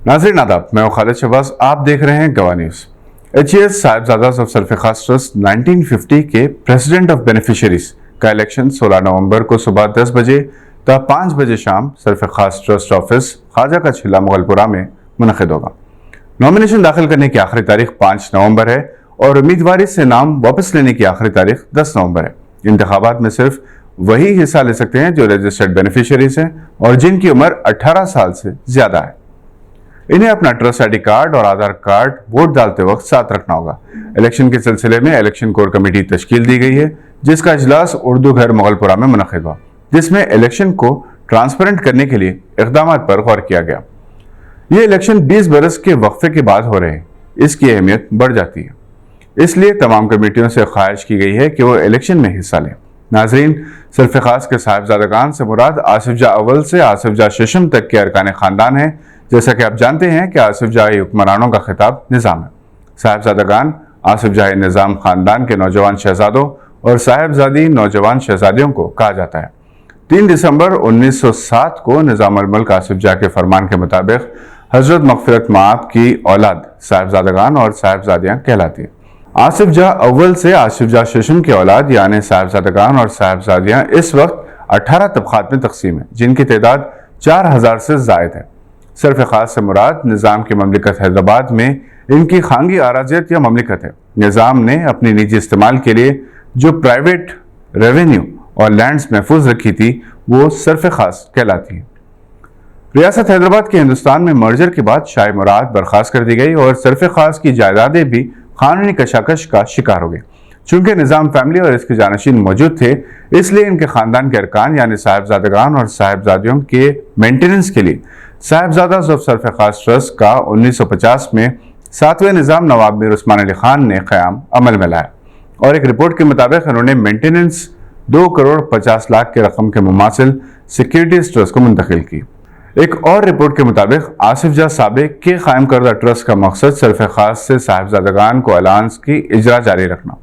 नाज़रीन आदाब, मैं खालिद शहबाज, आप देख रहे हैं गवाह न्यूज़। HES साहिबजादाज़ ऑफ सरफ़-ए-ख़ास ट्रस्ट 1950 के प्रेसिडेंट ऑफ बेनिफिशरीज का इलेक्शन 16 नवंबर को सुबह 10 बजे ता 5 बजे शाम सरफ़-ए-ख़ास ट्रस्ट ऑफिस ख्वाजा का छिल्ला मुगलपुरा में मुनक़िद होगा। नॉमिनेशन दाखिल करने की आखिरी तारीख 5 नवंबर है और उम्मीदवारी से नाम वापस लेने की आखिरी तारीख 10 नवंबर है। इंतखाबात में सिर्फ वही हिस्सा ले सकते हैं जो रजिस्टर्ड बेनिफिशरीज हैं और जिनकी उम्र 18 साल से ज़्यादा है। इन्हें अपना ट्रस्ट ID कार्ड और आधार कार्ड वोट डालते वक्त साथ रखना होगा। इलेक्शन के सिलसिले में इलेक्शन कोर कमेटी तश्कील दी गई है, जिसका इजलास उर्दू घर मुगलपुरा में मुनक़िद हुआ, जिसमें इलेक्शन को ट्रांसपेरेंट करने के लिए इक़दामात पर गौर किया गया। ये इलेक्शन 20 बरस के वक्फे के बाद हो रहे हैं, इसकी अहमियत बढ़ जाती है, इसलिए तमाम कमेटियों से ख्वाहिश की गई है कि वो इलेक्शन में हिस्सा लें। नाजरीन, सरफ़-ए-ख़ास के साहिबजादगान से मुराद आसिफ जाह अव्वल से आसिफ जाह शेषम तक के अरकान ख़ानदान है। जैसा कि आप जानते हैं कि आसिफ जाही हुक्मरानों का खिताब निज़ाम है। साहिबजादगान आसिफ जाही निज़ाम ख़ानदान के नौजवान शहजादों और साहिबजादी नौजवान शहजादियों को कहा जाता है। 3 दिसंबर 1907 को निज़ामुल मुल्क आसिफ जाह के फरमान के मुताबिक हज़रत मग़फ़िरत मआब की औलाद साहिबजादगान और साहिबजादियाँ कहलाती है। आसिफ जाह अव्वल से आसिफ जाह शेषम की औलाद यानी साहिबजादगान और साहिबजादियाँ इस वक्त 18 तबक़ात में तकसीम है, जिनकी तादाद 4000 से ज़ायद है। सरफ़-ए-ख़ास से मुराद निज़ाम की ममलिकत हैदराबाद में इनकी खानगी आराज़ियत या ममलिकत है। निज़ाम ने अपनी निजी इस्तेमाल के लिए जो प्राइवेट रेवेन्यू और लैंड्स महफूज रखी थी वो सरफ़-ए-ख़ास कहलाती है। रियासत हैदराबाद के हिंदुस्तान में मर्जर के बाद शाही मुराद बर्खास्त कर दी गई और सरफ़-ए-ख़ास की जायदादें भी क़ानूनी कशाकश का शिकार हो गई। चूँकि निज़ाम फैमिली और इसके जानशीन मौजूद थे, इसलिए इनके ख़ानदान के अरकान यानी साहिबजादगान और साहिबजादियों के मेंटेनेंस के लिए साहिबजादाज़ ऑफ सरफ़-ए-ख़ास ट्रस्ट का 1950 में 7वें निज़ाम नवाब मीर उस्मान अली ख़ान ने क़याम अमल में लाया और एक रिपोर्ट के मुताबिक उन्होंने मेंटेनेंस 2 करोड़ 50 लाख के रकम के मुमासिल सिक्योरिटीज़ ट्रस्ट को मुंतकिल की। एक और रिपोर्ट के मुताबिक आसिफ जाह साबिक़ के कायम करदा ट्रस्ट का मकसद सरफ़-ए-ख़ास से साहिबजादगान को अलायंस की इजरा जारी रखना।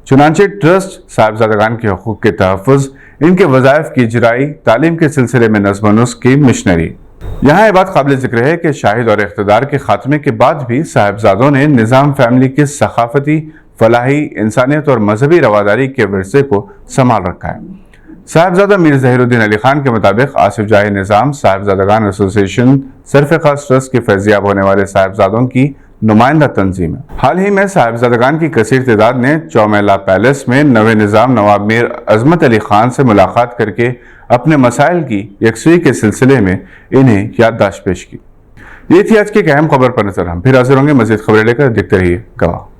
चुनांचे ट्रस्ट साहिबजादगान के हकूक़ के तहफ़्फ़ुज़, इनके वज़ाइफ की इजराई, तालीम के सिलसिले में नज़्म व नुस्ख़ की मिशनरी। यहाँ ये बात काबिल ज़िक्र है कि शाही दौर इक़्तिदार के ख़ात्मे के बाद भी साहिबजादों ने निज़ाम फैमिली के सक़ाफ़ती, फ़लाही, इंसानियत और मजहबी रवादारी के विरसे को संभाल रखा है। साहिबजादा मीर ज़हीरुद्दीन अली ख़ान के मुताबिक आसिफ जाही निज़ाम साहिबजादगान एसोसिएशन सरफ़-ए-ख़ास ट्रस्ट के फैज़याब होने वाले साहिबजादों की नुमाइंदा तंजीम है। हाल ही में साहिबजादगान की कसीर तादाद ने चौमेला पैलेस में नवे निज़ाम नवाब मीर अज़मत अली ख़ान से मुलाकात करके अपने मसाइल की यकसुई के सिलसिले में इन्हें याददाश्त पेश की। ये थी आज की एक अहम खबर पर नजर। हम फिर हाजिर होंगे मज़ीद खबरें लेकर। देखते रहिए गवाह।